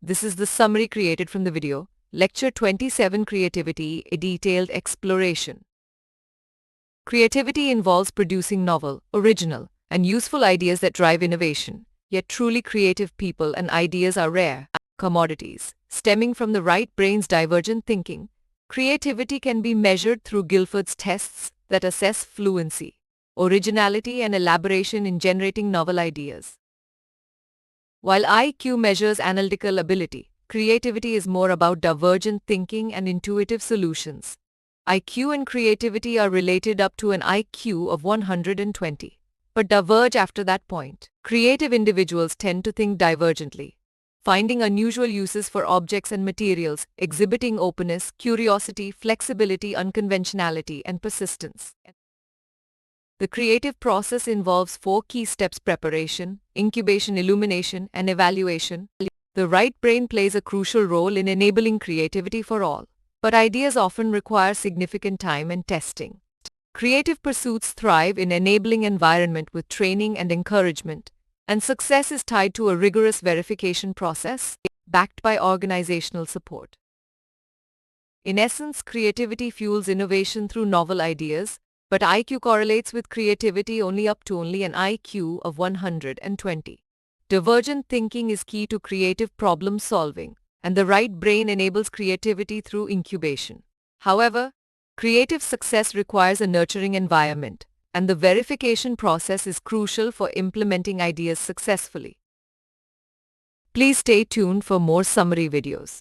This is the summary created from the video. Lecture 27, Creativity, a detailed exploration. Creativity involves producing novel, original, and useful ideas that drive innovation. Yet truly creative people and ideas are rare commodities. Stemming from the right brain's divergent thinking, creativity can be measured through Guilford's tests that assess fluency, originality, and elaboration in generating novel ideas. While IQ measures analytical ability, creativity is more about divergent thinking and intuitive solutions. IQ and creativity are related up to an IQ of 120, but diverge after that point. Creative individuals tend to think divergently, finding unusual uses for objects and materials, exhibiting openness, curiosity, flexibility, unconventionality, and persistence. The creative process involves 4 key steps: preparation, incubation, illumination, and evaluation. The right brain plays a crucial role in enabling creativity for all, but ideas often require significant time and testing. Creative pursuits thrive in enabling environment with training and encouragement, and success is tied to a rigorous verification process backed by organizational support. In essence, creativity fuels innovation through novel ideas, but IQ correlates with creativity only up to an IQ of 120. Divergent thinking is key to creative problem solving, and the right brain enables creativity through incubation. However, creative success requires a nurturing environment, and the verification process is crucial for implementing ideas successfully. Please stay tuned for more summary videos.